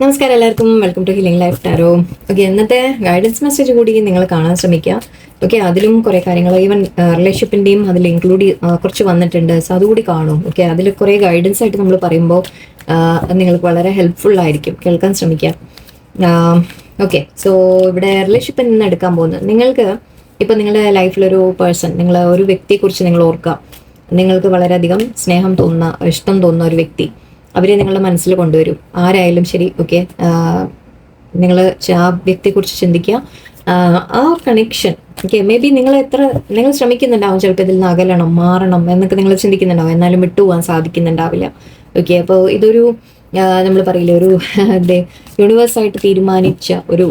നമസ്കാരം എല്ലാവർക്കും, welcome to healing life tarot. Okay, ഇന്നത്തെ ഗൈഡൻസ് മെസ്സേജ് കൂടി നിങ്ങൾ കാണാൻ ശ്രമിക്കുക. ഓക്കെ, അതിലും കുറേ കാര്യങ്ങൾ ഈവൻ റിലേഷൻഷിപ്പിൻ്റെയും അതിൽ ഇൻക്ലൂഡ് കുറച്ച് വന്നിട്ടുണ്ട്. സോ അതുകൂടി കാണും. ഓക്കെ, അതിൽ കുറേ ഗൈഡൻസ് ആയിട്ട് നമ്മൾ പറയുമ്പോൾ നിങ്ങൾക്ക് വളരെ ഹെൽപ്ഫുൾ ആയിരിക്കും. കേൾക്കാൻ ശ്രമിക്കുക. ഓക്കെ, സോ ഇവിടെ റിലേഷൻഷിപ്പിൽ നിന്ന് എടുക്കാൻ പോകുന്നത് നിങ്ങൾക്ക് ഇപ്പം നിങ്ങളുടെ ലൈഫിലൊരു പേഴ്സൺ, നിങ്ങൾ ഒരു വ്യക്തിയെക്കുറിച്ച് നിങ്ങൾ ഓർക്കുക. നിങ്ങൾക്ക് വളരെയധികം സ്നേഹം തോന്നുന്ന, ഇഷ്ടം തോന്നുന്ന ഒരു വ്യക്തി, അവരെ നിങ്ങളുടെ മനസ്സിൽ കൊണ്ടുവരും. ആരായാലും ശരി. ഓക്കെ, നിങ്ങൾ ആ വ്യക്തിയെക്കുറിച്ച് ചിന്തിക്കുക. ആ കണക്ഷൻ, ഓക്കെ, മേ ബി നിങ്ങൾ ശ്രമിക്കുന്നുണ്ടാവും ചിലപ്പോൾ ഇതിൽ നിന്ന് അകലണം, മാറണം എന്നൊക്കെ നിങ്ങൾ ചിന്തിക്കുന്നുണ്ടാവും. എന്നാലും വിട്ടുപോകാൻ സാധിക്കുന്നുണ്ടാവില്ല. ഓക്കെ, അപ്പോൾ ഇതൊരു നമ്മൾ പറയില്ലേ, ഒരു യൂണിവേഴ്സായിട്ട് തീരുമാനിച്ച ഒരു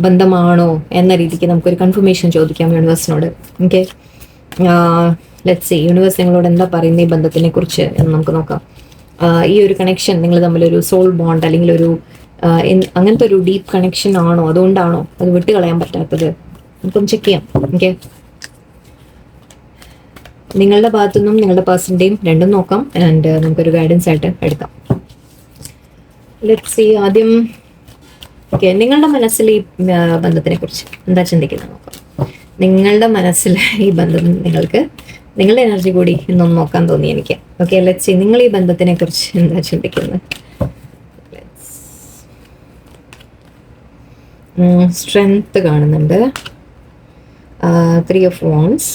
ബന്ധമാണോ എന്ന രീതിക്ക് നമുക്കൊരു കൺഫർമേഷൻ ചോദിക്കാം യൂണിവേഴ്സിനോട്. ഓക്കെ, ലെറ്റ്സ് സീ, യൂണിവേഴ്സ് നിങ്ങളോട് എന്താ പറയുന്നത് ഈ ബന്ധത്തിനെ കുറിച്ച് എന്ന് നമുക്ക് നോക്കാം. ഈ ഒരു കണക്ഷൻ നിങ്ങൾ തമ്മിലൊരു സോൾ ബോണ്ട് അല്ലെങ്കിൽ ഒരു അങ്ങനത്തെ ഒരു ഡീപ്പ് കണക്ഷൻ ആണോ, അതുകൊണ്ടാണോ അത് വിട്ടുകളയാൻ പറ്റാത്തത്? നമുക്കൊന്ന് ചെക്ക് ചെയ്യാം. ഓക്കെ, നിങ്ങളുടെ ഭാഗത്തുനിന്നും നിങ്ങളുടെ പേഴ്സൻ്റെയും രണ്ടും നോക്കാം. ആൻഡ് നമുക്കൊരു ഗൈഡൻസ് ആയിട്ട് എടുക്കാം. Let's see. ആദ്യം ഓക്കെ, നിങ്ങളുടെ മനസ്സിൽ ഈ ബന്ധത്തിനെ കുറിച്ച് എന്താ ചിന്തിക്കുന്നത് നോക്കാം. നിങ്ങളുടെ മനസ്സിൽ ഈ ബന്ധം നിങ്ങളുടെ എനർജി കൂടി ഇന്നൊന്ന് നോക്കാൻ തോന്നി എനിക്ക്. ഓക്കെ, ലെറ്റ്സ് സീ, നിങ്ങൾ ഈ ബന്ധത്തിനെ കുറിച്ച് എന്താ ചിന്തിക്കുന്നത്? സ്ട്രെങ്ത് കാണുന്നുണ്ട്. 3 of Wands.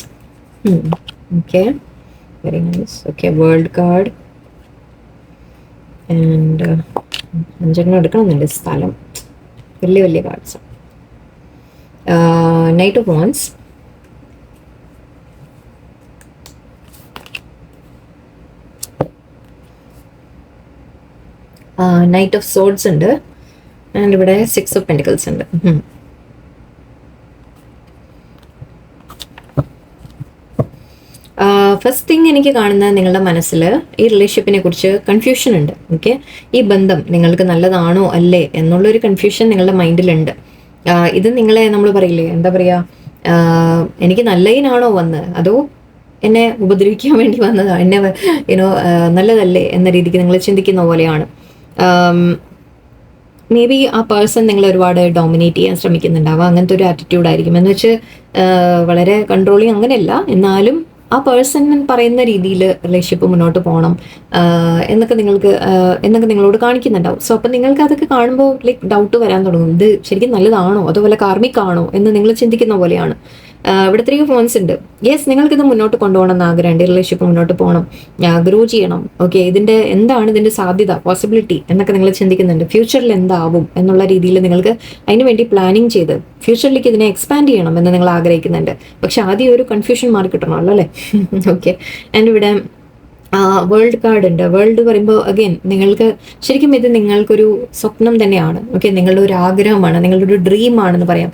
Okay, very nice. Okay, world card. And 5 എടുക്കണമെന്നുണ്ട്. സ്ഥലം വലിയ വലിയ cards. Knight of Wands. Knight of Swords ഉണ്ട്. ആൻഡ് ഇവിടെ 6 of Pentacles ഉണ്ട്. ഫസ്റ്റ് തിങ് എനിക്ക് കാണുന്നത്, നിങ്ങളുടെ മനസ്സിൽ ഈ റിലേഷൻഷിപ്പിനെ കുറിച്ച് കൺഫ്യൂഷൻ ഉണ്ട്. ഓക്കെ, ഈ ബന്ധം നിങ്ങൾക്ക് നല്ലതാണോ അല്ലേ എന്നുള്ളൊരു കൺഫ്യൂഷൻ നിങ്ങളുടെ മൈൻഡിലുണ്ട്. ഇത് നിങ്ങളെ നമ്മൾ പറയില്ലേ, എന്താ പറയുക, എനിക്ക് നല്ലതിനാണോ വന്നത് അതോ എന്നെ ഉപദ്രവിക്കാൻ വേണ്ടി വന്നതാ, എന്നെ നല്ലതല്ലേ എന്ന രീതിക്ക് നിങ്ങൾ ചിന്തിക്കുന്ന പോലെയാണ്. മേ ബി ആ പേഴ്സൺ നിങ്ങളെ ഒരുപാട് ഡോമിനേറ്റ് ചെയ്യാൻ ശ്രമിക്കുന്നുണ്ടാവാം. അങ്ങനത്തെ ഒരു ആറ്റിറ്റ്യൂഡ് ആയിരിക്കും. എന്ന് വെച്ച് വളരെ കൺട്രോളിങ് അങ്ങനെയല്ല, എന്നാലും ആ പേഴ്സൺ പറയുന്ന രീതിയിൽ റിലേഷൻഷിപ്പ് മുന്നോട്ട് പോകണം എന്നൊക്കെ നിങ്ങളോട് കാണിക്കുന്നുണ്ടാവും. സോ അപ്പം നിങ്ങൾക്ക് അതൊക്കെ കാണുമ്പോൾ ഡൗട്ട് വരാൻ തുടങ്ങും. ഇത് ശരിക്കും നല്ലതാണോ അതോ വല്ല കാർമിക്കാണോ എന്ന് നിങ്ങൾ ചിന്തിക്കുന്ന പോലെയാണ്. ഇവിടെ 3 of Wands ഉണ്ട്. യെസ്, നിങ്ങൾക്കിത് മുന്നോട്ട് കൊണ്ടുപോകണം എന്ന് ആഗ്രഹമുണ്ട്. റിലേഷൻഷിപ്പ് മുന്നോട്ട് പോകണം, ഗ്രോ ചെയ്യണം. ഓക്കെ, എന്താണ് ഇതിന്റെ സാധ്യത, പോസിബിലിറ്റി എന്നൊക്കെ നിങ്ങൾ ചിന്തിക്കുന്നുണ്ട്. ഫ്യൂച്ചറിൽ എന്താവും എന്നുള്ള രീതിയിൽ നിങ്ങൾക്ക് അതിന് വേണ്ടി പ്ലാനിങ് ചെയ്ത് ഫ്യൂച്ചറിലേക്ക് ഇതിനെ എക്സ്പാൻഡ് ചെയ്യണം എന്ന് നിങ്ങൾ ആഗ്രഹിക്കുന്നുണ്ട്. പക്ഷെ ആദ്യം ഒരു കൺഫ്യൂഷൻ മാറി കിട്ടണമല്ലോ അല്ലേ? ഓക്കെ, ആൻഡ് ഇവിടെ വേൾഡ് കാർഡ് ഉണ്ട്. വേൾഡ് പറയുമ്പോൾ അഗെയിൻ നിങ്ങൾക്ക് ശരിക്കും ഇത് നിങ്ങൾക്കൊരു സ്വപ്നം തന്നെയാണ്. ഓക്കെ, നിങ്ങളുടെ ഒരു ആഗ്രഹമാണ്, നിങ്ങളുടെ ഒരു ഡ്രീം ആണെന്ന് പറയാം.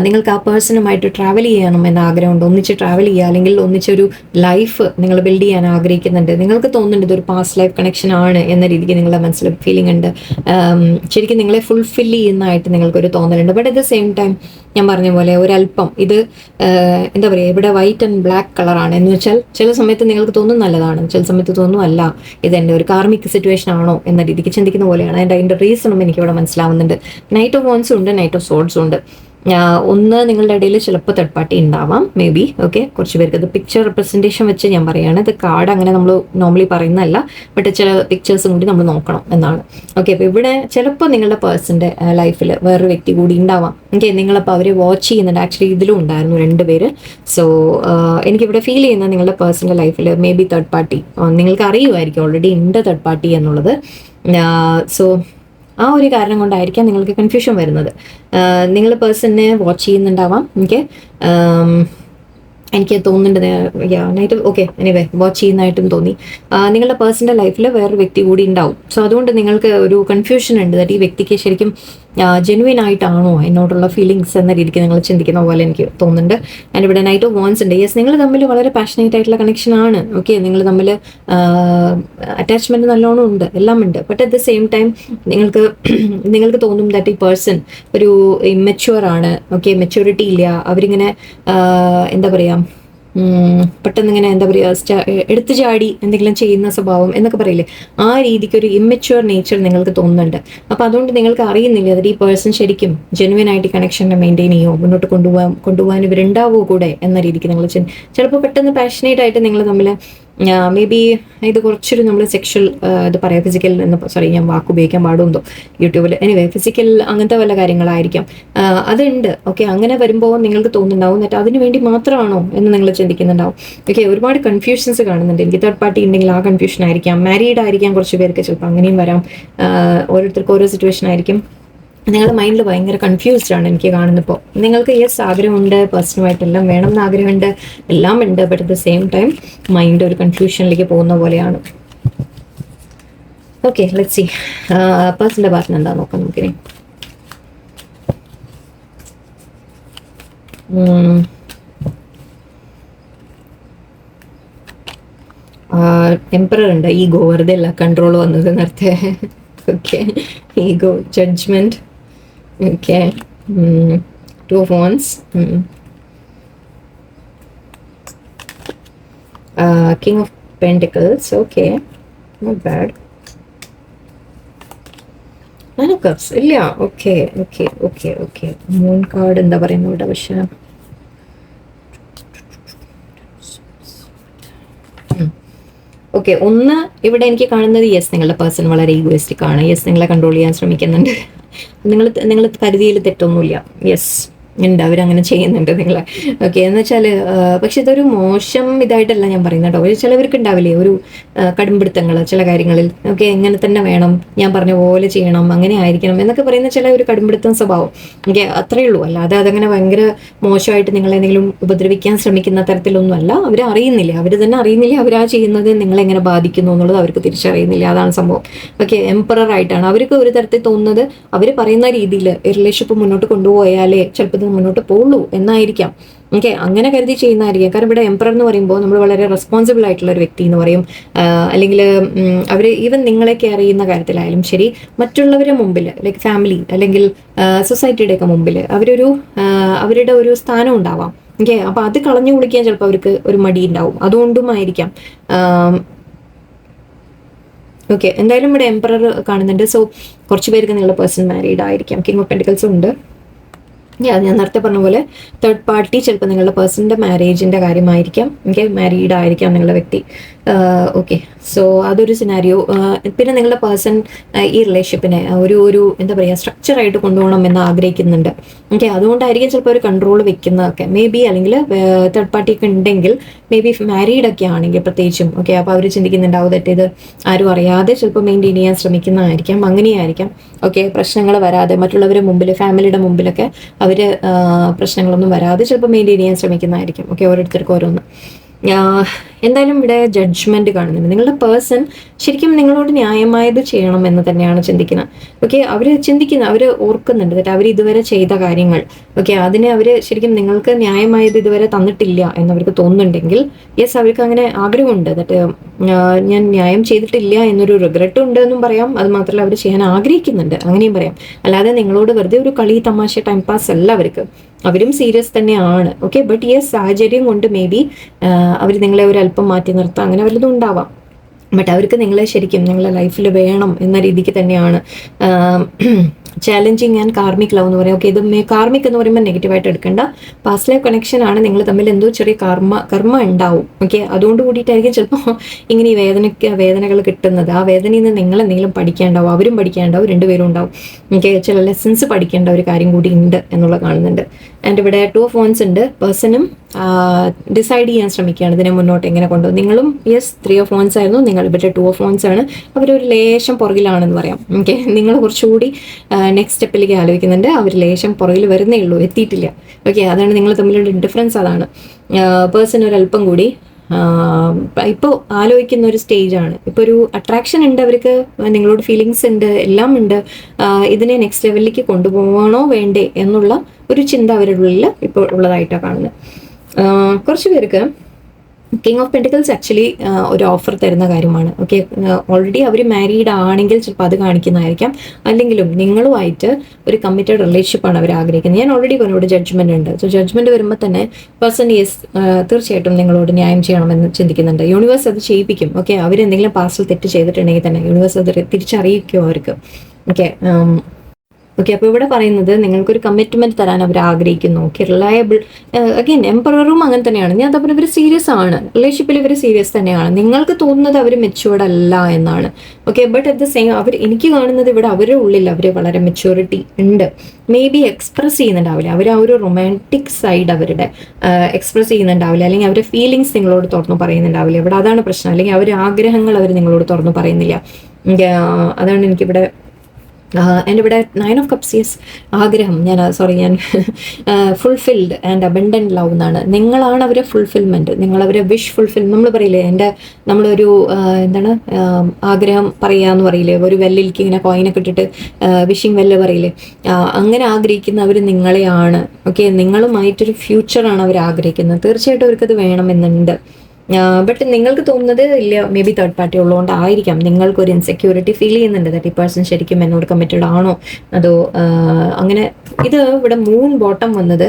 നിങ്ങൾക്ക് ആ പേഴ്സണുമായിട്ട് ട്രാവൽ ചെയ്യണം എന്ന ആഗ്രഹമുണ്ട്. ഒന്നിച്ച് ട്രാവൽ ചെയ്യുക, അല്ലെങ്കിൽ ഒന്നിച്ചൊരു ലൈഫ് നിങ്ങൾ ബിൽഡ് ചെയ്യാൻ ആഗ്രഹിക്കുന്നുണ്ട്. നിങ്ങൾക്ക് തോന്നുന്നുണ്ട് ഇതൊരു പാസ്റ്റ് ലൈഫ് കണക്ഷൻ ആണ് എന്ന രീതിക്ക് നിങ്ങളുടെ മനസ്സിൽ ഫീലിംഗ് ഉണ്ട്. ശരിക്കും നിങ്ങളെ ഫുൾഫിൽ ചെയ്യുന്നതായിട്ട് നിങ്ങൾക്കൊരു തോന്നലുണ്ട്. But at the same time ഞാൻ പറഞ്ഞ പോലെ ഒരല്പം ഇത് എന്താ പറയുക, ഇവിടെ വൈറ്റ് ആൻഡ് ബ്ലാക്ക് കളറാണ്. എന്ന് വെച്ചാൽ ചില സമയത്ത് നിങ്ങൾക്ക് തോന്നും നല്ലതാണ്, ചില സമയത്ത് തോന്നും അല്ല, ഇതെൻ്റെ ഒരു കാർമിക് സിറ്റുവേഷൻ ആണോ എന്ന രീതിക്ക് ചിന്തിക്കുന്ന പോലെയാണ്. അതിൻ്റെ റീസണും എനിക്കിവിടെ മനസ്സിലാവുന്നുണ്ട്. നൈറ്റ് ഓഫ് വോൺസും ഉണ്ട്, നൈറ്റ് ഓഫ് സോർഡ്സും ഉണ്ട്. ഒന്ന് നിങ്ങളുടെ ഇടയിൽ ചിലപ്പോൾ തേർഡ് പാർട്ടി ഉണ്ടാവാം, മേ ബി. ഓക്കെ, കുറച്ച് പേർക്ക് ഇത് പിക്ചർ റെപ്രസെൻറ്റേഷൻ വെച്ച് ഞാൻ പറയുകയാണ്. ഇത് കാർഡ് അങ്ങനെ നമ്മൾ നോർമലി പറയുന്നതല്ല, ബട്ട് ചില പിക്ചേഴ്സും കൂടി നമ്മൾ നോക്കണം എന്നാണ്. ഓക്കെ, അപ്പോൾ ഇവിടെ ചിലപ്പോൾ നിങ്ങളുടെ പേഴ്സൻ്റെ ലൈഫിൽ വേറൊരു വ്യക്തി കൂടി ഉണ്ടാവാം. ഓക്കെ, നിങ്ങളപ്പോൾ അവരെ വാച്ച് ചെയ്യുന്നുണ്ട്. ആക്ച്വലി ഇതിലും ഉണ്ടായിരുന്നു 2 പേര്. സോ എനിക്കിവിടെ ഫീൽ ചെയ്യുന്ന നിങ്ങളുടെ പേഴ്സൻ്റെ ലൈഫിൽ മേ ബി തേർഡ് പാർട്ടി നിങ്ങൾക്ക് അറിയുമായിരിക്കും ഓൾറെഡി ഉണ്ട് തേർഡ് പാർട്ടി എന്നുള്ളത്. സോ ആ ഒരു കാരണം കൊണ്ടായിരിക്കാം നിങ്ങൾക്ക് കൺഫ്യൂഷൻ വരുന്നത്. നിങ്ങൾ പേഴ്സണിനെ വാച്ച് ചെയ്യുന്നുണ്ടാവാം. എനിക്ക് തോന്നുന്നുണ്ട് നൈറ്റ്. ഓക്കെ, എനിവേ വാച്ച് ചെയ്യുന്നതായിട്ടും തോന്നി. നിങ്ങളുടെ പേഴ്സണൽ ലൈഫിൽ വേറൊരു വ്യക്തി കൂടി ഉണ്ടാവും. സോ അതുകൊണ്ട് നിങ്ങൾക്ക് ഒരു കൺഫ്യൂഷൻ ഉണ്ട്, ദാറ്റ് ഈ വ്യക്തിക്ക് ശരിക്കും ജെനുവിൻ ആയിട്ടാണോ എന്നോടുള്ള ഫീലിങ്സ് എന്ന രീതിക്ക് നിങ്ങൾ ചിന്തിക്കുന്ന പോലെ എനിക്ക് തോന്നുന്നുണ്ട്. ആൻഡ് ഇവിടെ നൈറ്റ് ഓഫ് വോൺസ് ഉണ്ട്. യെസ്, നിങ്ങൾ തമ്മിൽ വളരെ പാഷനേറ്റ് ആയിട്ടുള്ള കണക്ഷൻ ആണ്. ഓക്കെ, നിങ്ങൾ തമ്മിൽ അറ്റാച്ച്മെന്റ് നല്ലോണം ഉണ്ട്, എല്ലാം ഉണ്ട്. But at the same time നിങ്ങൾക്ക് തോന്നും ദാറ്റ് ഈ പേഴ്സൺ ഒരു ഇമ്മച്യൂർ ആണ്. ഓക്കെ, മെച്യൂരിറ്റി ഇല്ല. അവരിങ്ങനെ എന്താ പറയുക, പെട്ടെന്ന് ഇങ്ങനെ എന്താ പറയുക എടുത്തു ചാടി എന്തെങ്കിലും ചെയ്യുന്ന സ്വഭാവം എന്നൊക്കെ പറയില്ലേ, ആ രീതിക്ക് ഒരു ഇമ്മച്വർ നേച്ചർ നിങ്ങൾക്ക് തോന്നുന്നുണ്ട്. അപ്പോൾ അതുകൊണ്ട് നിങ്ങൾക്ക് അറിയുന്നില്ല അത് ഈ പേഴ്സൺ ശരിക്കും ജെനുവിൻ ആയിട്ട് കണക്ഷനെ മെയിൻറ്റെയിൻ ചെയ്യുമോ, മുന്നോട്ട് കൊണ്ടുപോകാൻ ഇവരുണ്ടാവോ കൂടെ എന്ന രീതിക്ക് നിങ്ങൾ ചിലപ്പോൾ പെട്ടെന്ന് പാഷനേറ്റ് ആയിട്ട് നിങ്ങൾ തമ്മിൽ മേ ബി ഇത് കുറച്ചൊരു നമ്മൾ സെക്ഷൽ ഇത് പറയാം ഫിസിക്കൽ എന്ന് സോറി ഞാൻ വാക്ക് ഉപയോഗിക്കാൻ പാടുണ്ടോ യൂട്യൂബിൽ, എനിവേ ഫിസിക്കൽ അങ്ങനത്തെ വല്ല കാര്യങ്ങളായിരിക്കാം അതുണ്ട്. ഓക്കെ, അങ്ങനെ വരുമ്പോൾ നിങ്ങൾക്ക് തോന്നുന്നുണ്ടാവും എന്നിട്ട് അതിന് വേണ്ടി മാത്രമാണോ എന്ന് നിങ്ങൾ ചിന്തിക്കുന്നുണ്ടാവും. ഓക്കെ, ഒരുപാട് കൺഫ്യൂഷൻസ് കാണുന്നുണ്ട് എനിക്ക്. തേർഡ് പാർട്ടി ഉണ്ടെങ്കിൽ ആ കൺഫ്യൂഷൻ ആയിരിക്കാം, മാരീഡ് ആയിരിക്കാം കുറച്ച് പേർക്ക്, ചിലപ്പോൾ അങ്ങനെയും വരാം. ഓരോരുത്തർക്ക് ഓരോ സിറ്റുവേഷൻ ആയിരിക്കും. നിങ്ങളുടെ മൈൻഡിൽ ഭയങ്കര കൺഫ്യൂസ്ഡ് ആണ് എനിക്ക് കാണുന്നപ്പോൾ. നിങ്ങൾക്ക് യെസ് ആഗ്രഹമുണ്ട്, പേഴ്സണലായിട്ടെല്ലാം വേണം എന്ന് ആഗ്രഹമുണ്ട്, എല്ലാം ഉണ്ട്, but at the same time mind ഒരു കൺഫ്യൂഷനിലേക്ക് പോകുന്ന പോലെയാണ്. ഓക്കെ, ലെറ്റ്സ് സീ പേഴ്സണിൻ്റെ ഭാഗത്ത് എന്താ നോക്കാം നമുക്കിനി. എംപറർ ഉണ്ട്, ഈഗോ, വെറുതെ അല്ല കൺട്രോൾ വന്നത് നേരത്തെ. Okay, ego, judgement. Okay. Two of Wands. King of Pentacles. Okay. Not bad. Nine of Cups. ഇല്ല. Okay. Moon card എന്താ പറയുന്നത് ഇവിടെ പക്ഷേ. ഓക്കെ, ഒന്ന് ഇവിടെ എനിക്ക് കാണുന്നത് യെസ് നിങ്ങളുടെ പേഴ്സൺ വളരെ ഈഗോയിസ്റ്റിക് ആണ്. യെസ് നിങ്ങളെ കൺട്രോൾ ചെയ്യാൻ ശ്രമിക്കുന്നുണ്ട്. നിങ്ങൾ കരുതിയിൽ തെറ്റൊന്നുമില്ല. യെസ് ഉണ്ട്, അവരങ്ങനെ ചെയ്യുന്നുണ്ട് നിങ്ങളെ. ഓക്കെ, എന്ന് വെച്ചാൽ പക്ഷെ ഇതൊരു മോശം ഇതായിട്ടല്ല ഞാൻ പറയുന്നത് കേട്ടോ. ചിലവർക്ക് ഉണ്ടാവില്ലേ ഒരു കടുംപിടുത്തങ്ങൾ ചില കാര്യങ്ങളിൽ. ഓക്കെ, എങ്ങനെ തന്നെ വേണം, ഞാൻ പറഞ്ഞ പോലെ ചെയ്യണം, അങ്ങനെ ആയിരിക്കണം എന്നൊക്കെ പറയുന്ന ചില ഒരു കടുംപിടുത്തം സ്വഭാവം. ഓക്കെ, അത്രയേ ഉള്ളൂ. അല്ലാതെ അതങ്ങനെ ഭയങ്കര മോശമായിട്ട് നിങ്ങളെന്തെങ്കിലും ഉപദ്രവിക്കാൻ ശ്രമിക്കുന്ന തരത്തിലൊന്നും അല്ല. അവർ അറിയുന്നില്ല, അവർ തന്നെ അറിയുന്നില്ല അവരാ ചെയ്യുന്നത് നിങ്ങളെങ്ങനെ ബാധിക്കുന്നു എന്നുള്ളത് അവർക്ക് തിരിച്ചറിയുന്നില്ല. അതാണ് സംഭവം. ഓക്കെ, എംപറർ ആയിട്ടാണ് അവർക്ക് ഒരു തരത്തിൽ തോന്നുന്നത്. അവർ പറയുന്ന രീതിയിൽ റിലേഷൻഷിപ്പ് മുന്നോട്ട് കൊണ്ടുപോയാലേ ചിലപ്പോൾ മുന്നോട്ട് പോകുള്ളൂ എന്നായിരിക്കാം. ഓക്കെ, അങ്ങനെ കരുതി ചെയ്യുന്നതായിരിക്കും. കാരണം ഇവിടെ എംപറർ എന്ന് പറയുമ്പോൾ നമ്മൾ വളരെ റെസ്പോൺസിബിൾ ആയിട്ടുള്ള ഒരു വ്യക്തി എന്ന് പറയും. അല്ലെങ്കിൽ അവർ ഈവൻ നിങ്ങളെ കെയർ ചെയ്യുന്ന കാര്യത്തിലായാലും ശരി, മറ്റുള്ളവരുടെ മുമ്പിൽ ലൈക്ക് ഫാമിലി അല്ലെങ്കിൽ സൊസൈറ്റിയുടെ ഒക്കെ മുമ്പിൽ അവരുടെ ഒരു സ്ഥാനം ഉണ്ടാവാം. ഓക്കെ, അപ്പൊ അത് കളഞ്ഞു കുളിക്കാൻ ചിലപ്പോൾ അവർക്ക് ഒരു മടി ഉണ്ടാവും. അതുകൊണ്ടും ആയിരിക്കാം. ഓക്കെ, എന്തായാലും ഇവിടെ എംപറർ കാണുന്നുണ്ട്. സോ കുറച്ച് പേർക്ക് നിങ്ങളുടെ പേഴ്സൺ മാരീഡ് ആയിരിക്കാം. കിങ് ഓഫ് പെന്റിക്കിൾസും ഉണ്ട്. ഞാൻ നേരത്തെ പറഞ്ഞ പോലെ തേർഡ് പാർട്ടി ചിലപ്പോൾ നിങ്ങളുടെ പേഴ്സണിൻ്റെ മാരേജിൻ്റെ കാര്യമായിരിക്കാം. ഓക്കെ, മാരീഡ് ആയിരിക്കാം നിങ്ങളുടെ വ്യക്തി. ഓക്കെ, സോ അതൊരു സിനാരിയോ. പിന്നെ നിങ്ങളുടെ പേഴ്സൺ ഈ റിലേഷൻഷിപ്പിനെ ഒരു എന്താ പറയുക സ്ട്രക്ചറായിട്ട് കൊണ്ടുപോകണം എന്ന് ആഗ്രഹിക്കുന്നുണ്ട്. ഓക്കെ, അതുകൊണ്ടായിരിക്കും ചിലപ്പോൾ ഒരു കൺട്രോൾ വെക്കുന്നതൊക്കെ മേ ബി. അല്ലെങ്കിൽ തേർഡ് പാർട്ടിയൊക്കെ ഉണ്ടെങ്കിൽ മേ ബി മാരീഡ് ഒക്കെ ആണെങ്കിൽ പ്രത്യേകിച്ചും. ഓക്കെ, അപ്പോൾ അവർ ചിന്തിക്കുന്നുണ്ടാവും തെറ്റ് ഇത് ആരും അറിയാതെ ചിലപ്പോൾ മെയിൻറ്റെയിൻ ചെയ്യാൻ ശ്രമിക്കുന്നതായിരിക്കാം. അങ്ങനെയായിരിക്കാം. ഓക്കെ, പ്രശ്നങ്ങൾ വരാതെ മറ്റുള്ളവരുടെ മുമ്പിൽ ഫാമിലിയുടെ മുമ്പിലൊക്കെ അവർ പ്രശ്നങ്ങളൊന്നും വരാതെ ചിലപ്പോൾ മെയിൻറ്റെയിൻ ചെയ്യാൻ ശ്രമിക്കുന്നതായിരിക്കും. ഓക്കെ, ഓരോരുത്തർക്കും ഓരോന്ന്. എന്തായാലും ഇവിടെ ജഡ്ജ്മെന്റ് കാണുന്നുണ്ട്. നിങ്ങളുടെ പേഴ്സൺ ശരിക്കും നിങ്ങളോട് ന്യായമായത് ചെയ്യണം എന്ന് തന്നെയാണ് ചിന്തിക്കുന്നത്. ഓക്കെ, അവർ ഓർക്കുന്നുണ്ട് എന്നിട്ട് അവർ ഇതുവരെ ചെയ്ത കാര്യങ്ങൾ. ഓക്കെ, അതിനെ അവർ ശരിക്കും നിങ്ങൾക്ക് ന്യായമായത് ഇതുവരെ തന്നിട്ടില്ല എന്നവർക്ക് തോന്നുന്നുണ്ടെങ്കിൽ യെസ് അവർക്ക് അങ്ങനെ ആഗ്രഹമുണ്ട്. എന്നിട്ട് ഞാൻ ന്യായം ചെയ്തിട്ടില്ല എന്നൊരു റിഗ്രറ്റ് ഉണ്ട് എന്നും പറയാം. അത് മാത്രമല്ല അവർ ചെയ്യാൻ ആഗ്രഹിക്കുന്നുണ്ട്, അങ്ങനെയും പറയാം. അല്ലാതെ നിങ്ങളോട് വെറുതെ ഒരു കളി തമാശ ടൈം പാസ് അല്ല അവർക്ക്. അവരും സീരിയസ് തന്നെയാണ്. ഓക്കെ, ബട്ട് യെസ് സാഹചര്യം കൊണ്ട് മേ ബി അവർ നിങ്ങളെ ഒരു അല്പം മാറ്റി നിർത്താം, അങ്ങനെ വല്ലതും ഉണ്ടാവാം. ബട്ട് അവർക്ക് നിങ്ങളെ ശരിക്കും നിങ്ങളെ ലൈഫിൽ വേണം എന്ന രീതിക്ക് തന്നെയാണ്. ചാലഞ്ചിങ് ആൻഡ് കാർമിക് ലവ് എന്ന് പറയാം. ഓക്കെ, ഇത് കാർമിക് എന്ന് പറയുമ്പോൾ നെഗറ്റീവായിട്ട് എടുക്കേണ്ട. പാസ്റ്റ് ലൈഫ് കണക്ഷൻ ആണ്. നിങ്ങൾ തമ്മിൽ എന്തോ ചെറിയ കർമ്മ ഉണ്ടാവും. ഓക്കെ, അതുകൊണ്ട് കൂടിയിട്ടായിരിക്കും ചിലപ്പോൾ ഇങ്ങനെ ഈ വേദനകൾ കിട്ടുന്നത്. ആ വേദനയിൽ നിന്ന് നിങ്ങൾ എന്തെങ്കിലും പഠിക്കാണ്ടാവും, അവരും പഠിക്കാണ്ടാവും, രണ്ടുപേരും ഉണ്ടാവും. ഓക്കെ, ചില ലെസൺസ് പഠിക്കേണ്ട ഒരു കാര്യം കൂടി ഉണ്ട് എന്നുള്ളത് കാണുന്നുണ്ട്. ആൻഡ് ഇവിടെ 2 of Wands ഉണ്ട്. പേഴ്സണും ഡിസൈഡ് ചെയ്യാൻ ശ്രമിക്കുകയാണ് ഇതിനെ മുന്നോട്ട് എങ്ങനെ കൊണ്ടുപോകും. നിങ്ങളും യെസ് 3 of Wands ആയിരുന്നു, നിങ്ങൾ ഇവിടെ 2 of Wands ആണ്. അവരൊരു ലേശം പുറകിലാണെന്ന് പറയാം. ഓക്കെ, നിങ്ങൾ കുറച്ചുകൂടി നെക്സ്റ്റ് സ്റ്റെപ്പിലേക്ക് ആലോചിക്കുന്നുണ്ട്. അവർ ലേശം പുറകിൽ വരുന്നേ ഉള്ളൂ, എത്തിയിട്ടില്ല. ഓക്കെ, അതാണ് നിങ്ങൾ തമ്മിലുള്ള ഡിഫറൻസ്. അതാണ് പേഴ്സൺ ഒരല്പം കൂടി ഇപ്പോൾ ആലോചിക്കുന്ന ഒരു സ്റ്റേജാണ്. ഇപ്പോൾ ഒരു അട്രാക്ഷൻ ഉണ്ട് അവർക്ക്, നിങ്ങളോട് ഫീലിങ്സ് ഉണ്ട്, എല്ലാം ഉണ്ട്. ഇതിനെ നെക്സ്റ്റ് ലെവലിലേക്ക് കൊണ്ടുപോകണോ വേണ്ടേ എന്നുള്ള ഒരു ചിന്ത അവരുടെ ഉള്ളിൽ ഇപ്പോൾ ഉള്ളതായിട്ടാണ് കാണുന്നത്. കുറച്ച് പേർക്ക് കിങ് ഓഫ് പെൻറ്റിക്കിൾസ് ആക്ച്വലി ഒരു ഓഫർ തരുന്ന കാര്യമാണ്. ഓക്കെ, ഓൾറെഡി അവർ മാരീഡ് ആണെങ്കിൽ ചിലപ്പോൾ അത് കാണിക്കുന്നതായിരിക്കാം. അല്ലെങ്കിലും നിങ്ങളുമായിട്ട് ഒരു കമ്മിറ്റഡ് റിലേഷൻഷിപ്പാണ് അവർ ആഗ്രഹിക്കുന്നത്. ഞാൻ ഓൾറെഡി പറഞ്ഞു ഇവിടെ ജഡ്ജ്മെന്റ് ഉണ്ട്. സോ ജഡ്ജ്മെന്റ് വരുമ്പോൾ തന്നെ പേഴ്സൺ യെസ് തീർച്ചയായിട്ടും നിങ്ങളോട് ന്യായം ചെയ്യണമെന്ന് ചിന്തിക്കുന്നുണ്ട്. യൂണിവേഴ്സ് അത് ചെയ്യിപ്പിക്കും. ഓക്കെ, അവരെന്തെങ്കിലും പാർസൽ തെറ്റ് ചെയ്തിട്ടുണ്ടെങ്കിൽ തന്നെ യൂണിവേഴ്സ് അത് തിരിച്ചറിയിക്കും അവർക്ക്. ഓക്കെ ഓക്കെ, അപ്പോൾ ഇവിടെ പറയുന്നത് നിങ്ങൾക്കൊരു കമ്മിറ്റ്മെന്റ് തരാൻ അവർ ആഗ്രഹിക്കുന്നു. Okay, reliable. അഗൈൻ എംപററും അങ്ങനെ തന്നെയാണ്. ഞാൻ അതപ്പോൾ ഇവർ സീരിയസ് ആണ്, റിലേഷൻഷിപ്പിൽ ഇവർ സീരിയസ് തന്നെയാണ്. നിങ്ങൾക്ക് തോന്നുന്നത് അവർ മെച്യൂർഡ് അല്ല എന്നാണ്. Okay, but at the same എനിക്ക് കാണുന്നത് ഇവിടെ അവരുടെ ഉള്ളിൽ അവർ വളരെ മെച്യൂരിറ്റി ഉണ്ട്. മേ ബി എക്സ്പ്രസ് ചെയ്യുന്നുണ്ടാവില്ല. അവർ ആ ഒരു റൊമാൻറ്റിക് സൈഡ് അവരുടെ എക്സ്പ്രസ് ചെയ്യുന്നുണ്ടാവില്ല, അല്ലെങ്കിൽ അവരുടെ ഫീലിങ്സ് നിങ്ങളോട് തുറന്നു പറയുന്നുണ്ടാവില്ല. ഇവിടെ അതാണ് പ്രശ്നം. അല്ലെങ്കിൽ അവരുടെ ആഗ്രഹങ്ങൾ അവർ നിങ്ങളോട് തുറന്നു പറയുന്നില്ല. അതാണ് എനിക്കിവിടെ എൻ്റെ ഇവിടെ 9 ഓഫ് കപ്സ്. യെസ്, ആഗ്രഹം. ഞാൻ ഫുൾഫിൽഡ് ആൻഡ് അബൻഡൻറ്റ് ലവ് എന്നാണ്. നിങ്ങളാണ് അവരെ ഫുൾഫിൽമെൻറ്റ്, നിങ്ങളവരെ വിഷ് ഫുൾഫിൽ. നമ്മൾ പറയില്ലേ, നമ്മളൊരു എന്താണ് ആഗ്രഹം പറയാന്ന് പറയില്ലേ, ഒരു വെല്ലിലേക്ക് ഇങ്ങനെ കോയിനൊക്കെ ഇട്ടിട്ട് വിഷിങ് വെല്ല് പറയില്ലേ, അങ്ങനെ ആഗ്രഹിക്കുന്നവർ നിങ്ങളെയാണ്. ഓക്കെ, നിങ്ങളുമായിട്ടൊരു ഫ്യൂച്ചറാണ് അവർ ആഗ്രഹിക്കുന്നത്. തീർച്ചയായിട്ടും അവർക്കത് വേണമെന്നുണ്ട്. ബട്ട് നിങ്ങൾക്ക് തോന്നുന്നത് ഇല്ല, മേ ബി തേർഡ് പാർട്ടി ഉള്ളതുകൊണ്ടായിരിക്കാം നിങ്ങൾക്കൊരു ഇൻസെക്യൂരിറ്റി ഫീൽ ചെയ്യുന്നുണ്ട്. ദാറ്റ് ഈ പേഴ്സൺ ശരിക്കും എന്നോട് കമ്മിറ്റഡ് ആണോ അതോ അങ്ങനെ. ഇത് ഇവിടെ മൂൺ ബോട്ടം വന്നത്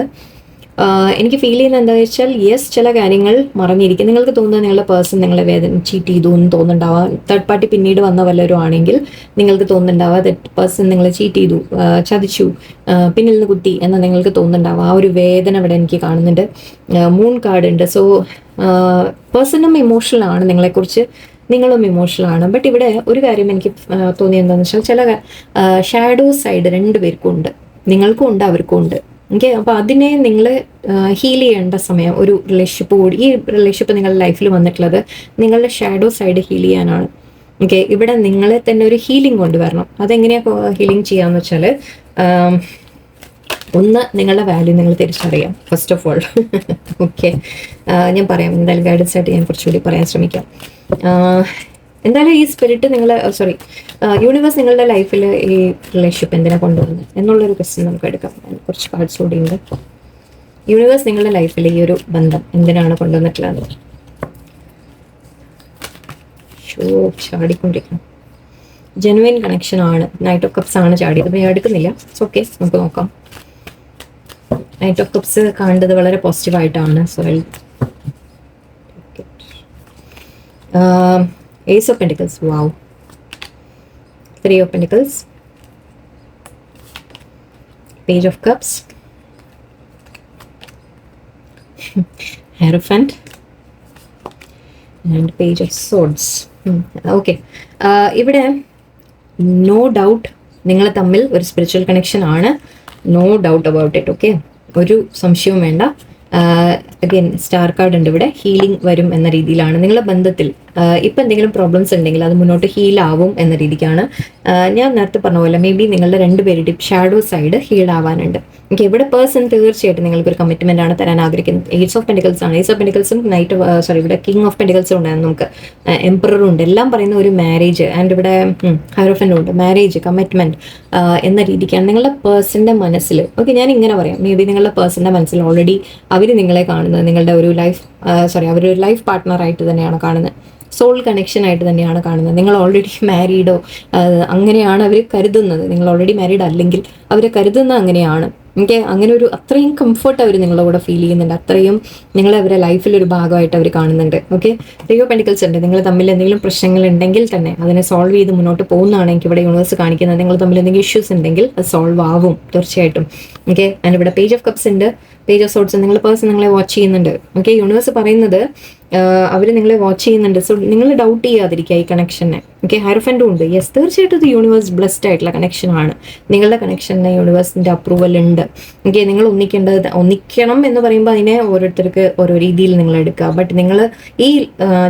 എനിക്ക് ഫീൽ ചെയ്യുന്നത് എന്താ വെച്ചാൽ, യെസ്, ചില കാര്യങ്ങൾ മറഞ്ഞിരിക്കും. നിങ്ങൾക്ക് തോന്നുന്നത് നിങ്ങളുടെ പേഴ്സൺ നിങ്ങളെ ചീറ്റ് ചെയ്തു എന്ന് തോന്നുന്നുണ്ടാവാം. തേർഡ് പാർട്ടി പിന്നീട് വന്ന വല്ലവരും ആണെങ്കിൽ നിങ്ങൾക്ക് തോന്നുന്നുണ്ടാവുക ദറ്റ് പേഴ്സൺ നിങ്ങളെ ചീറ്റ് ചെയ്തു, ചതിച്ചു, പിന്നിൽ നിന്ന് കുത്തി എന്ന് നിങ്ങൾക്ക് തോന്നുന്നുണ്ടാവുക. ആ ഒരു വേദന ഇവിടെ എനിക്ക് കാണുന്നുണ്ട്. മൂൺ കാർഡ് ഉണ്ട്. സോ പേഴ്സണും ഇമോഷണൽ ആണ് നിങ്ങളെക്കുറിച്ച്, നിങ്ങളും ഇമോഷണൽ ആണ്. ബട്ട് ഇവിടെ ഒരു കാര്യം എനിക്ക് തോന്നിയത് എന്താണെന്ന് വെച്ചാൽ, ചില ഷാഡോ സൈഡ് രണ്ടുപേർക്കും ഉണ്ട്. നിങ്ങൾക്കും ഉണ്ട്, അവർക്കും ഉണ്ട്. ഓക്കെ, അപ്പോൾ അതിനെ നിങ്ങൾ ഹീൽ ചെയ്യേണ്ട സമയം ഒരു റിലേഷൻഷിപ്പ് കൂടി. ഈ റിലേഷൻഷിപ്പ് നിങ്ങളുടെ ലൈഫിൽ വന്നിട്ടുള്ളത് നിങ്ങളുടെ ഷാഡോ സൈഡ് ഹീൽ ചെയ്യാനാണ്. ഓക്കെ, ഇവിടെ നിങ്ങളെ തന്നെ ഒരു ഹീലിംഗ് കൊണ്ടുവരണം. അതെങ്ങനെയാണ് ഹീലിംഗ് ചെയ്യാന്ന് വെച്ചാൽ, ഒന്ന് നിങ്ങളുടെ വാല്യൂ നിങ്ങൾ തിരിച്ചറിയാം ഫസ്റ്റ് ഓഫ് ഓൾ. ഓക്കെ, ഞാൻ പറയാം എന്തായാലും ഗൈഡൻസ് ആയിട്ട് ഞാൻ കുറച്ചുകൂടി പറയാൻ ശ്രമിക്കാം. എന്തായാലും ഈ സ്പിരിറ്റ് യൂണിവേഴ്സ് നിങ്ങളുടെ ലൈഫിൽ ഈ റിലേഷൻഷിപ്പ് എന്തിനാണ് കൊണ്ടുവരുന്നത് എന്നുള്ളൊരു ക്വസ്റ്റ്യൻ നമുക്ക് എടുക്കാം. കുറച്ച് കാർഡ്സ് കൂടി ഉണ്ട്. യൂണിവേഴ്സ് നിങ്ങളുടെ ലൈഫിൽ ഈ ഒരു ബന്ധം എന്തിനാണ് കൊണ്ടുവന്നിട്ടുള്ളത്? ചാടിക്കൊണ്ടിരിക്കണം. ജെനുവിൻ കണക്ഷൻ ആണ്. നൈറ്റ് ഓഫ് കപ്സ് ആണ് ചാടിയത്. അപ്പോൾ ഞാൻ എടുക്കുന്നില്ല. ഓക്കെ, നമുക്ക് നോക്കാം. നൈറ്റ് ഓഫ് കപ്സ് കാണേണ്ടത് വളരെ പോസിറ്റീവായിട്ടാണ്. So Ace of Pentacles. Wow. 3 of Pentacles. Page of Cups. Hierophant. And Page of Swords. Okay. ഇവിടെ നോ ഡൗട്ട് നിങ്ങൾ തമ്മിൽ ഒരു സ്പിരിച്വൽ കണക്ഷൻ ആണ്. No doubt about it. Okay, ഒരു സംശയവും വേണ്ട. അഗൈൻ സ്റ്റാർ കാർഡ് ഉണ്ട് ഇവിടെ. ഹീലിംഗ് വരും എന്ന രീതിയിലാണ് നിങ്ങളുടെ ബന്ധത്തിൽ. ഇപ്പം എന്തെങ്കിലും പ്രോബ്ലംസ് ഉണ്ടെങ്കിൽ അത് മുന്നോട്ട് ഹീൽ ആവും എന്ന രീതിക്കാണ്. ഞാൻ നേരത്തെ പറഞ്ഞ പോലെ മേ ബി നിങ്ങളുടെ രണ്ടുപേരുടെയും ഷാഡോ സൈഡ് ഹീൽ ആവാനുണ്ട്. ഓക്കെ, ഇവിടെ പേഴ്സൺ തീർച്ചയായിട്ടും നിങ്ങൾക്കൊരു കമ്മിറ്റ്മെന്റ് ആണ് തരാൻ ആഗ്രഹിക്കുന്നത്. ഏസ് ഓഫ് പെൻറ്റിക്കിൾസ് ആണ്. ഏസ് ഓഫ് പെൻറ്റിക്കിൾസും ഇവിടെ കിങ് ഓഫ് പെൻറ്റിക്കിൾസും ഉണ്ടായിരുന്നു നമുക്ക്. എംപററും ഉണ്ട്. എല്ലാം പറയുന്ന ഒരു മാരേജ്. ആൻഡ് ഇവിടെ ഹൈറോഫൻറ്റും ഉണ്ട്. മാരേജ്, കമ്മിറ്റ്മെന്റ് എന്ന രീതിക്കാണ് നിങ്ങളുടെ പേഴ്സന്റെ മനസ്സിൽ. ഓക്കെ, ഞാൻ ഇങ്ങനെ പറയാം, മേ ബി നിങ്ങളുടെ പേഴ്സന്റെ മനസ്സിൽ ഓൾറെഡി അവർ നിങ്ങളെ കാണുന്നത് നിങ്ങളുടെ ഒരു അവരൊരു ലൈഫ് പാർട്ട്ണറായിട്ട് തന്നെയാണ് കാണുന്നത്. സോൾ കണക്ഷൻ ആയിട്ട് തന്നെയാണ് കാണുന്നത്. നിങ്ങൾ ഓൾറെഡി മാരീഡോ അങ്ങനെയാണ് അവർ കരുതുന്നത്. നിങ്ങൾ ഓൾറെഡി മാരീഡ് അല്ലെങ്കിൽ അവർ കരുതുന്നത് അങ്ങനെയാണ്. ഓക്കെ, അങ്ങനെ ഒരു അത്രയും കംഫർട്ട് അവർ നിങ്ങളുടെ കൂടെ ഫീൽ ചെയ്യുന്നുണ്ട്. അത്രയും നിങ്ങളെ അവരുടെ ലൈഫിൽ ഒരു ഭാഗമായിട്ട് അവർ കാണുന്നുണ്ട്. ഓക്കെ, 3 of Pentacles ഉണ്ട്. നിങ്ങൾ തമ്മിൽ എന്തെങ്കിലും പ്രശ്നങ്ങൾ ഉണ്ടെങ്കിൽ തന്നെ അതിനെ സോൾവ് ചെയ്ത് മുന്നോട്ട് പോകുന്നതാണ് എനിക്ക് ഇവിടെ യൂണിവേഴ്സ് കാണിക്കുന്നത്. നിങ്ങൾ തമ്മിൽ എന്തെങ്കിലും ഇഷ്യൂസ് ഉണ്ടെങ്കിൽ അത് സോൾവ് ആവും തീർച്ചയായിട്ടും. ഓക്കെ, ആൻഡ് ഇവിടെ പേജ് ഓഫ് കപ്സ് ഉണ്ട്. Page of sorts. നിങ്ങളുടെ പേഴ്സൺ നിങ്ങളെ വാച്ച് ചെയ്യുന്നുണ്ട്. ഓക്കെ, യൂണിവേഴ്സ് പറയുന്നത് അവർ നിങ്ങളെ വാച്ച് ചെയ്യുന്നുണ്ട്. സോ നിങ്ങൾ ഡൗട്ട് ചെയ്യാതിരിക്കുക ഈ കണക്ഷനെ. ഓക്കെ, ഹൈറോഫൻറ്റും ഉണ്ട്. യെസ്, തീർച്ചയായിട്ടും ഇത് യൂണിവേഴ്സ് ബ്ലെസ്ഡ് ആയിട്ടുള്ള കണക്ഷനാണ്. നിങ്ങളുടെ കണക്ഷന് യൂണിവേഴ്സിൻ്റെ അപ്രൂവൽ ഉണ്ട്. ഓക്കെ, നിങ്ങൾ ഒന്നിക്കണം എന്ന് പറയുമ്പോൾ അതിനെ ഓരോരുത്തർക്ക് ഓരോ രീതിയിൽ നിങ്ങൾ എടുക്കുക. ബട്ട് നിങ്ങൾ ഈ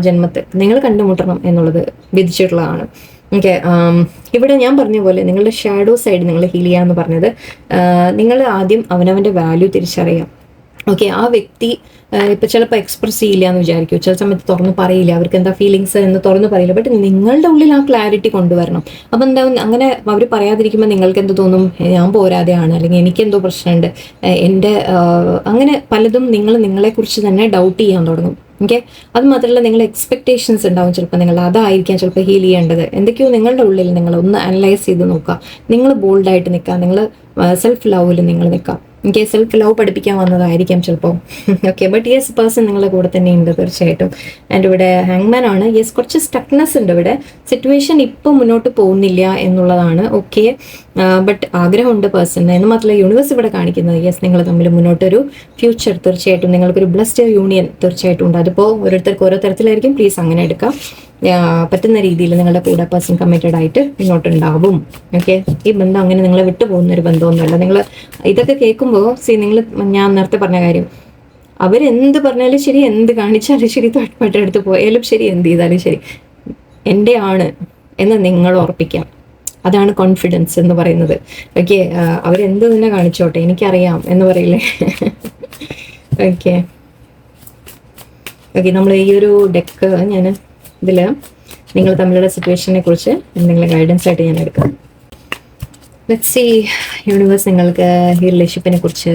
ജന്മത്തിൽ നിങ്ങൾ കണ്ടുമുട്ടണം എന്നുള്ളത് വിധിച്ചിട്ടുള്ളതാണ്. ഓക്കെ, ഇവിടെ ഞാൻ പറഞ്ഞ പോലെ നിങ്ങളുടെ ഷാഡോ സൈഡ് നിങ്ങൾ ഹീൽ ചെയ്യാമെന്ന് പറഞ്ഞത്, നിങ്ങൾ ആദ്യം അവനവൻ്റെ വാല്യൂ തിരിച്ചറിയാം. ഓക്കെ, ആ വ്യക്തി ഇപ്പം ചിലപ്പോൾ എക്സ്പ്രസ് ചെയ്യില്ല എന്ന് വിചാരിക്കും. ചില സമയത്ത് തുറന്ന് പറയില്ല, അവർക്ക് എന്താ ഫീലിങ്സ് എന്ന് തുറന്ന് പറയില്ല. ബട്ട് നിങ്ങളുടെ ഉള്ളിൽ ആ ക്ലാരിറ്റി കൊണ്ടുവരണം. അപ്പം എന്താ അങ്ങനെ അവർ പറയാതിരിക്കുമ്പോൾ നിങ്ങൾക്ക് എന്ത് തോന്നും? ഞാൻ പോരാതെയാണ്, അല്ലെങ്കിൽ എനിക്കെന്തോ പ്രശ്നമുണ്ട്, എൻ്റെ അങ്ങനെ പലതും നിങ്ങൾ നിങ്ങളെക്കുറിച്ച് തന്നെ ഡൗട്ട് ചെയ്യാൻ തുടങ്ങും. ഓക്കെ. അത് മാത്രമല്ല നിങ്ങൾ എക്സ്പെക്ടേഷൻസ് ഉണ്ടാവും ചിലപ്പോൾ നിങ്ങൾ അതായിരിക്കാം ചിലപ്പോൾ ഹീൽ ചെയ്യേണ്ടത്. എന്തൊക്കെയോ നിങ്ങളുടെ ഉള്ളിൽ നിങ്ങൾ ഒന്ന് അനലൈസ് ചെയ്ത് നോക്കുക. നിങ്ങൾ ബോൾഡായിട്ട് നിൽക്കുക, നിങ്ങൾ സെൽഫ് ലവിൽ നിങ്ങൾ നിൽക്കുക. ഓക്കെ, സെൽഫ് ലവ് പഠിപ്പിക്കാൻ വന്നതായിരിക്കാം ചിലപ്പോൾ. ഓക്കെ, ബട്ട് യെസ് പേഴ്സൺ നിങ്ങളുടെ കൂടെ തന്നെ ഉണ്ട് തീർച്ചയായിട്ടും. ആൻഡ് ഇവിടെ ഹാങ്മാൻ ആണ്. യെസ്, കുറച്ച് സ്റ്റക്നെസ് ഉണ്ട് ഇവിടെ. സിറ്റുവേഷൻ ഇപ്പോൾ മുന്നോട്ട് പോകുന്നില്ല എന്നുള്ളതാണ്. ഓക്കെ, ബട്ട് ആഗ്രഹമുണ്ട് പേഴ്സൺ എന്ന് മാത്രമല്ല യൂണിവേഴ്സ് ഇവിടെ കാണിക്കുന്നത്. യെസ്, നിങ്ങൾ തമ്മിൽ മുന്നോട്ടൊരു ഫ്യൂച്ചർ തീർച്ചയായിട്ടും, നിങ്ങൾക്കൊരു ബ്ലസ്ഡ് യൂണിയൻ തീർച്ചയായിട്ടും ഉണ്ട്. അതിപ്പോൾ ഓരോരുത്തർക്ക് ഓരോ തരത്തിലായിരിക്കും. പ്ലീസ് അങ്ങനെ എടുക്കാം. പറ്റുന്ന രീതിയിൽ നിങ്ങളുടെ കൂടെ പേഴ്സൺ കമ്മിറ്റഡ് ആയിട്ട് മുന്നോട്ടുണ്ടാവും. ഓക്കെ, ഈ ബന്ധം അങ്ങനെ നിങ്ങളെ വിട്ടു പോകുന്നൊരു ബന്ധമൊന്നുമല്ല. നിങ്ങൾ ഇതൊക്കെ കേൾക്കുമ്പോൾ നിങ്ങൾ ഞാൻ നേരത്തെ പറഞ്ഞ കാര്യം, അവരെന്ത് പറഞ്ഞാലും ശരി, എന്ത് കാണിച്ചാലും ശരി, തൊട്ടടുത്ത് പോയാലും ശരി, എന്ത് ചെയ്താലും ശരി, എൻ്റെ ആണ് എന്ന് നിങ്ങൾ ഉറപ്പിക്കാം. അതാണ് കോൺഫിഡൻസ് എന്ന് പറയുന്നത്. ഓക്കെ, അവരെന്ത് തന്നെ കാണിച്ചോട്ടെ, എനിക്കറിയാം എന്ന് പറയില്ലേ. ഓക്കെ ഓക്കെ, നമ്മൾ ഈ ഒരു ഡെക്ക് ഞാൻ ഇതിൽ നിങ്ങൾ തമ്മിലുള്ള സിറ്റുവേഷനെ കുറിച്ച് എന്തെങ്കിലും ഗൈഡൻസ് ആയിട്ട് ഞാൻ എടുക്കാം. ലെറ്റ്സ് സീ യൂണിവേഴ്സ് നിങ്ങൾക്ക് ഈ റിലേഷൻഷിപ്പിനെ കുറിച്ച്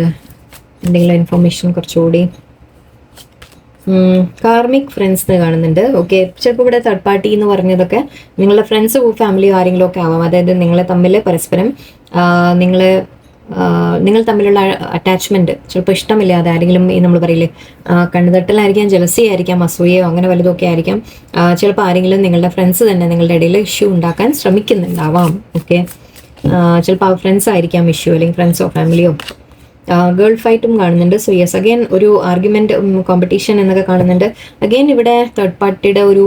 എന്തെങ്കിലും ഇൻഫർമേഷൻ കുറച്ചുകൂടി. കാർമിക് ഫ്രണ്ട്സ് കാണുന്നുണ്ട്. ഓക്കെ, ചിലപ്പോൾ ഇവിടെ തേർഡ് പാർട്ടി എന്ന് പറഞ്ഞതൊക്കെ നിങ്ങളുടെ ഫ്രണ്ട്സ് ഫാമിലിയോ ആരെങ്കിലും ഒക്കെ ആവാം. അതായത് നിങ്ങളെ തമ്മിൽ പരസ്പരം നിങ്ങൾ തമ്മിലുള്ള അറ്റാച്ച്മെന്റ് ചിലപ്പോൾ ഇഷ്ടമില്ലാതെ ആരെങ്കിലും ഈ നമ്മൾ പറയില്ലേ കണ്ണുതട്ടലായിരിക്കാം, ജലസി ആയിരിക്കാം, അസൂയയോ അങ്ങനെ വലുതൊക്കെ ആയിരിക്കാം. ചിലപ്പോൾ ആരെങ്കിലും നിങ്ങളുടെ ഫ്രണ്ട്സ് തന്നെ നിങ്ങളുടെ ഇടയിൽ ഇഷ്യൂ ഉണ്ടാക്കാൻ ശ്രമിക്കുന്നുണ്ടാവാം. ഓക്കെ, ചിലപ്പോൾ ആ ഫ്രണ്ട്സ് ആയിരിക്കാം ഇഷ്യൂ, അല്ലെങ്കിൽ ഫ്രണ്ട്സോ ഫാമിലിയോ. ഗേൾ ഫൈറ്റും കാണുന്നുണ്ട്. സോ യെസ്, അഗെയിൻ ഒരു ആർഗ്യുമെന്റ്, കോമ്പറ്റീഷൻ എന്നൊക്കെ കാണുന്നുണ്ട്. അഗെയിൻ ഇവിടെ തേർഡ് പാർട്ടിയുടെ ഒരു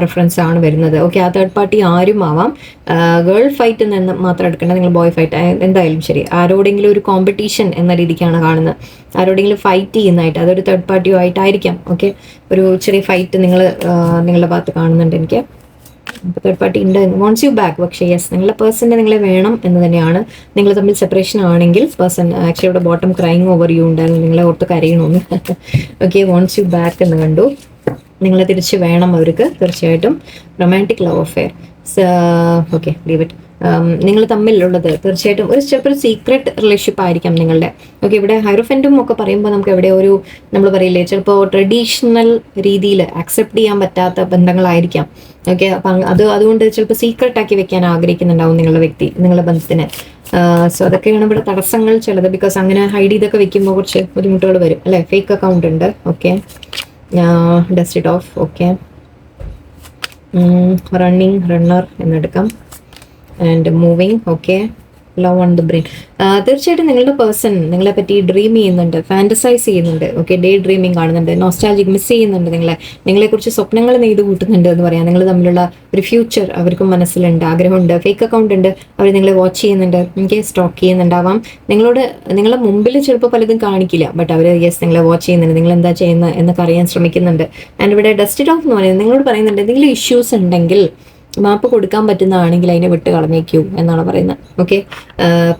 റെഫറൻസ് ആണ് വരുന്നത്. ഓക്കെ, ആ തേർഡ് പാർട്ടി ആരും ആവാം. ഗേൾ ഫൈറ്റ് എന്ന് മാത്രം എടുക്കേണ്ട, നിങ്ങൾ ബോയ് ഫൈറ്റ് എന്തായാലും ശരി. ആരോടെങ്കിലും ഒരു കോമ്പറ്റീഷൻ എന്ന രീതിക്കാണ് കാണുന്നത്. ആരോടെങ്കിലും ഫൈറ്റ് ചെയ്യുന്നതായിട്ട്, അതൊരു തേർഡ് പാർട്ടിയോ ആയിട്ടായിരിക്കാം. ഓക്കെ, ഒരു ചെറിയ ഫൈറ്റ് നിങ്ങളുടെ ഭാഗത്ത് കാണുന്നുണ്ട് എനിക്ക്. തേർഡ് പാർട്ടി ഉണ്ട്, വോൺസ് യു ബാക്ക്. പക്ഷേ യെസ്, നിങ്ങളുടെ പേഴ്സണിനെ നിങ്ങളെ വേണം എന്ന് തന്നെയാണ്. നിങ്ങൾ തമ്മിൽ സെപ്പറേഷൻ ആണെങ്കിൽ പേഴ്സൺ ആക്ച്വലി ഇവിടെ ബോട്ടം ക്രൈങ് ഓവർ യു ഉണ്ടായിരുന്നു, നിങ്ങളെ ഓർത്ത് കരയണമെന്ന്. ഓക്കെ, വോൺസ് യു ബാക്ക് എന്ന് കണ്ടു. നിങ്ങളെ തിരിച്ച് വേണം അവർക്ക് തീർച്ചയായിട്ടും. Romantic love affair. Okay, leave it. നിങ്ങൾ തമ്മിലുള്ളത് തീർച്ചയായിട്ടും ചിലപ്പോൾ ഒരു സീക്രട്ട് റിലേഷൻഷിപ്പ് ആയിരിക്കാം നിങ്ങളുടെ. ഓക്കെ, ഇവിടെ ഹൈറോഫൻറ്റും ഒക്കെ പറയുമ്പോൾ നമുക്ക് എവിടെ ഒരു നമ്മൾ പറയില്ലേ, ചിലപ്പോൾ ട്രഡീഷണൽ രീതിയിൽ ആക്സെപ്റ്റ് ചെയ്യാൻ പറ്റാത്ത ബന്ധങ്ങളായിരിക്കാം. ഓക്കെ, അപ്പം അതുകൊണ്ട് ചിലപ്പോൾ സീക്രട്ട് ആക്കി വെക്കാൻ ആഗ്രഹിക്കുന്നുണ്ടാവും നിങ്ങളുടെ വ്യക്തി, നിങ്ങളുടെ ബന്ധത്തിന്. സോ അതൊക്കെയാണ് ഇവിടെ തടസ്സങ്ങൾ ചിലത്. ബിക്കോസ് അങ്ങനെ ഹൈഡ് ചെയ്തൊക്കെ വെക്കുമ്പോൾ കുറച്ച് ബുദ്ധിമുട്ടുകൾ വരും അല്ലേ. ഫേക്ക് അക്കൗണ്ട് ഉണ്ട്. Okay, dust it off. Okay, runner എന്നെടുക്കാം. And moving. Okay, love on the brain. തീർച്ചയായിട്ടും നിങ്ങളുടെ പേഴ്സൺ നിങ്ങളെ പറ്റി ഡ്രീം ചെയ്യുന്നുണ്ട്, ഫാൻറ്റസൈസ് ചെയ്യുന്നുണ്ട്. ഓക്കെ, ഡേ ഡ്രീമിങ് കാണുന്നുണ്ട്, നോസ്റ്റാൾജിക് മിസ് ചെയ്യുന്നുണ്ട് നിങ്ങളെക്കുറിച്ച് സ്വപ്നങ്ങൾ നെയ്ത് കൂട്ടുന്നുണ്ട് എന്ന് പറയാം. നിങ്ങൾ തമ്മിലുള്ള ഒരു ഫ്യൂച്ചർ അവർക്കും മനസ്സിലുണ്ട്, ആഗ്രഹമുണ്ട്. ഫേക്ക് അക്കൗണ്ട് ഉണ്ട്, അവർ നിങ്ങളെ വാച്ച് ചെയ്യുന്നുണ്ട്, എനിക്ക് സ്റ്റോക്ക് ചെയ്യുന്നുണ്ടാവാം. നിങ്ങളെ മുമ്പിൽ ചിലപ്പോൾ പലതും കാണിക്കില്ല, ബട്ട് അവർ യെസ് നിങ്ങളെ വാച്ച് ചെയ്യുന്നുണ്ട്, നിങ്ങൾ എന്താ ചെയ്യുന്നത് എന്നൊക്കെ അറിയാൻ ശ്രമിക്കുന്നുണ്ട്. ആൻഡ് ഇവിടെ ഡസ്റ്റഡ് ഓഫ് എന്ന് പറയുന്നത് നിങ്ങളോട് പറയുന്നുണ്ട്, എന്തെങ്കിലും ഇഷ്യൂസ് ഉണ്ടെങ്കിൽ മാപ്പ് കൊടുക്കാൻ പറ്റുന്നതാണെങ്കിൽ അതിനെ വിട്ട് കളഞ്ഞേക്കൂ എന്നാണ് പറയുന്നത്. ഓക്കെ,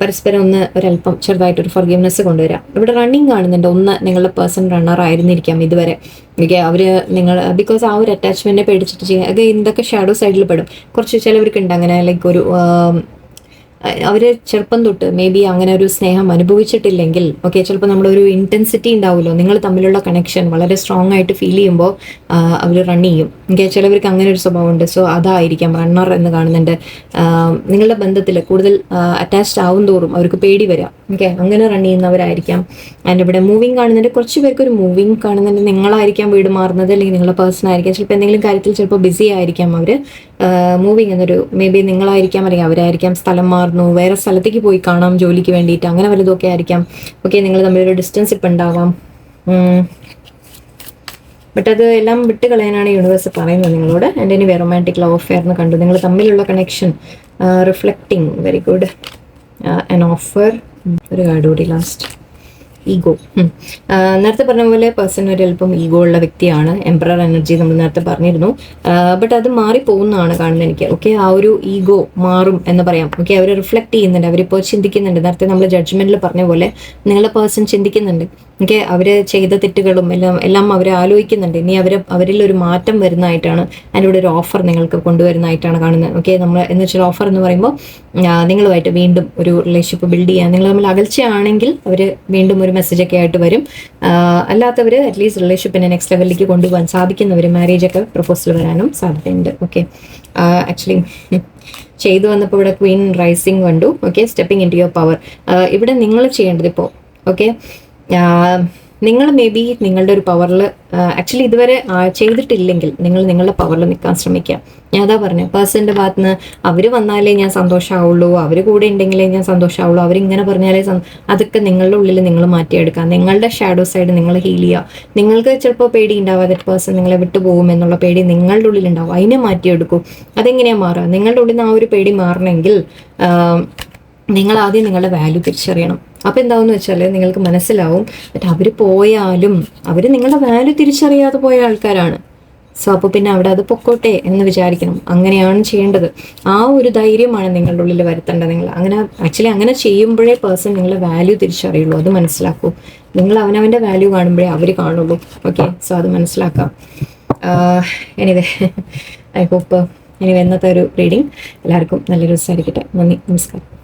പരസ്പരം ഒരല്പം ചെറുതായിട്ടൊരു ഫർഗീവ്നെസ് കൊണ്ടുവരാം. ഇവിടെ റണ്ണിങ് കാണുന്നുണ്ട്. നിങ്ങളുടെ പേഴ്സൺ റണ്ണർ ആയിരുന്നിരിക്കാം ഇതുവരെ. ഓക്കെ, ബിക്കോസ് ആ ഒരു അറ്റാച്ച്മെന്റിനെ പേടിച്ചിട്ട് ചെയ്യാം. ഇതൊക്കെ ഷാഡോ സൈഡിൽ പെടും. കുറച്ച് ചിലവർക്ക് ഉണ്ട് അങ്ങനെ, ലൈക്ക് ഒരു അവർ ചെറുപ്പം തൊട്ട് മേ ബി അങ്ങനെ ഒരു സ്നേഹം അനുഭവിച്ചിട്ടില്ലെങ്കിൽ ഓക്കെ, ചിലപ്പോൾ നമ്മളൊരു ഇൻറ്റൻസിറ്റി ഉണ്ടാവുമല്ലോ, നിങ്ങൾ തമ്മിലുള്ള കണക്ഷൻ വളരെ സ്ട്രോങ് ആയിട്ട് ഫീൽ ചെയ്യുമ്പോൾ അവർ റൺ ചെയ്യും. ഓക്കെ, ചിലവർക്ക് അങ്ങനെ ഒരു സ്വഭാവമുണ്ട്. സോ അതായിരിക്കാം റണ്ണർ എന്ന് കാണുന്നുണ്ട്. നിങ്ങളുടെ ബന്ധത്തിൽ കൂടുതൽ അറ്റാച്ച്ഡ് ആവും തോറും അവർക്ക് പേടി വരാം. ഓക്കെ, അങ്ങനെ റൺ ചെയ്യുന്നവരായിരിക്കാം. ആൻഡ് ഇവിടെ മൂവിങ് കാണുന്നുണ്ട്. കുറച്ച് പേർക്ക് ഒരു മൂവിങ് കാണുന്നുണ്ട്. നിങ്ങളായിരിക്കാം വീട് മാറുന്നത്, അല്ലെങ്കിൽ നിങ്ങളുടെ പേഴ്സൺ ആയിരിക്കാം. ചിലപ്പോൾ എന്തെങ്കിലും കാര്യത്തിൽ ചിലപ്പോൾ ബിസി ആയിരിക്കാം അവർ. മൂവിങ് എന്നൊരു മേ ബി നിങ്ങളായിരിക്കാം, അല്ലെങ്കിൽ അവരായിരിക്കാം സ്ഥലം മാറുന്നു, വേറെ സ്ഥലത്തേക്ക് പോയി കാണാം ജോലിക്ക് വേണ്ടിയിട്ട്, അങ്ങനെ വലുതൊക്കെ ആയിരിക്കാം. ഓക്കെ, നിങ്ങൾ തമ്മിലൊരു ഡിസ്റ്റൻസ് ഇപ്പം ഉണ്ടാവാം. ബട്ട് അത് എല്ലാം വിട്ട് കളയാനാണ് യൂണിവേഴ്സ് പറയുന്നത് നിങ്ങളോട്. ആൻഡ് ഇനി റൊമാൻറ്റിക് ലവ് അഫെയർ എന്ന് കണ്ടു. നിങ്ങൾ തമ്മിലുള്ള connection reflecting very good. An offer. ഒരു കാർഡ് കൂടി ലാസ്റ്റ്. ഈഗോ. നേരത്തെ പറഞ്ഞ പോലെ പേഴ്സൺ ഒരു അല്പം ഈഗോ ഉള്ള വ്യക്തിയാണ്. എംപറർ എനർജി നമ്മൾ നേരത്തെ പറഞ്ഞിരുന്നു. ബട്ട് അത് മാറിപ്പോകുന്നതാണ് കാണുന്നത് എനിക്ക്. ഓക്കെ, ആ ഒരു ഈഗോ മാറും എന്ന് പറയാം. ഓക്കെ, അവർ റിഫ്ലക്ട് ചെയ്യുന്നുണ്ട്, അവരിപ്പോൾ ചിന്തിക്കുന്നുണ്ട്. നേരത്തെ നമ്മൾ ജഡ്ജ്മെന്റിൽ പറഞ്ഞ പോലെ നിങ്ങളുടെ പേഴ്സൺ ചിന്തിക്കുന്നുണ്ട്. ഓക്കെ, അവർ ചെയ്ത തെറ്റുകളും എല്ലാം അവർ ആലോചിക്കുന്നുണ്ട്. ഇനി അവരിൽ ഒരു മാറ്റം വരുന്നതായിട്ടാണ്. അതിലൂടെ ഒരു ഓഫർ നിങ്ങൾക്ക് കൊണ്ടുവരുന്നതായിട്ടാണ് കാണുന്നത്. ഓക്കെ, നമ്മൾ എന്ന് വെച്ചാൽ ഓഫർ എന്ന് പറയുമ്പോൾ നിങ്ങളുമായിട്ട് വീണ്ടും ഒരു റിലേഷൻഷിപ്പ് ബിൽഡ് ചെയ്യാൻ, നിങ്ങൾ തമ്മിൽ അകൽച്ചയാണെങ്കിൽ അവർ വീണ്ടും ഒരു ഒരു മെസ്സേജൊക്കെ ആയിട്ട് വരും. അല്ലാത്തവർ അറ്റ്ലീസ്റ്റ് റിലേഷൻഷിപ്പിനെ നെക്സ്റ്റ് ലെവലിലേക്ക് കൊണ്ടുപോകാൻ സാധിക്കുന്നവർ മാരേജ് ഒക്കെ പ്രപ്പോസൽ വരാനും സാധ്യതയുണ്ട്. ഓക്കെ, ആക്ച്വലി ചെയ്തു വന്നപ്പോൾ ഇവിടെ ക്വീൻ റൈസിങ് കണ്ടു. Okay, stepping into your power. ഇവിടെ നിങ്ങൾ ചെയ്യേണ്ടത് ഇപ്പോൾ ഓക്കെ, നിങ്ങൾ മേ ബി നിങ്ങളുടെ ഒരു പവറിൽ ആക്ച്വലി ഇതുവരെ ചെയ്തിട്ടില്ലെങ്കിൽ നിങ്ങൾ നിങ്ങളുടെ പവറിൽ നിൽക്കാൻ ശ്രമിക്കുക. ഞാൻ അതാ പറഞ്ഞത്, പേഴ്സൻ്റെ ഭാഗത്ത് നിന്ന് അവർ വന്നാലേ ഞാൻ സന്തോഷമാവുള്ളൂ, അവർ കൂടെ ഉണ്ടെങ്കിലേ ഞാൻ സന്തോഷമാവുള്ളൂ, അവരിങ്ങനെ പറഞ്ഞാലേ അതൊക്കെ നിങ്ങളുടെ ഉള്ളിൽ നിങ്ങൾ മാറ്റിയെടുക്കുക. നിങ്ങളുടെ ഷാഡോ സൈഡ് നിങ്ങൾ ഹീൽ ചെയ്യുക. നിങ്ങൾക്ക് ചിലപ്പോൾ പേടി ഉണ്ടാവുക, ദറ്റ് പേഴ്സൺ നിങ്ങളെ വിട്ടുപോകും എന്നുള്ള പേടി നിങ്ങളുടെ ഉള്ളിൽ ഉണ്ടാവും, അതിനെ മാറ്റിയെടുക്കൂ. അതെങ്ങനെയാണ് മാറുക? നിങ്ങളുടെ ഉള്ളിൽ നിന്ന് ആ ഒരു പേടി മാറണമെങ്കിൽ നിങ്ങൾ ആദ്യം നിങ്ങളുടെ വാല്യൂ തിരിച്ചറിയണം. അപ്പോൾ എന്താവെന്ന് വെച്ചാൽ നിങ്ങൾക്ക് മനസ്സിലാവും അവർ പോയാലും അവർ നിങ്ങളുടെ വാല്യൂ തിരിച്ചറിയാതെ പോയ ആൾക്കാരാണ്. സോ അപ്പോൾ പിന്നെ അവിടെ അത് പൊക്കോട്ടെ എന്ന് വിചാരിക്കണം. അങ്ങനെയാണ് ചെയ്യേണ്ടത്. ആ ഒരു ധൈര്യമാണ് നിങ്ങളുടെ ഉള്ളിൽ വരുത്തേണ്ടത്. നിങ്ങൾ അങ്ങനെ ആക്ച്വലി അങ്ങനെ ചെയ്യുമ്പോഴേ പേഴ്സൺ നിങ്ങളുടെ വാല്യൂ തിരിച്ചറിയുള്ളൂ. അത് മനസ്സിലാക്കൂ. നിങ്ങൾ അവനവൻ്റെ വാല്യൂ കാണുമ്പോഴേ അവർ കാണുള്ളൂ. ഓക്കെ, സോ അത് മനസ്സിലാക്കാം. എനിവേ ഐ ഹോപ്പ് ഇന്നത്തെ ഒരു റീഡിങ് എല്ലാവർക്കും നല്ലൊരു ദിവസമായിരിക്കട്ടെ. നന്ദി, നമസ്കാരം.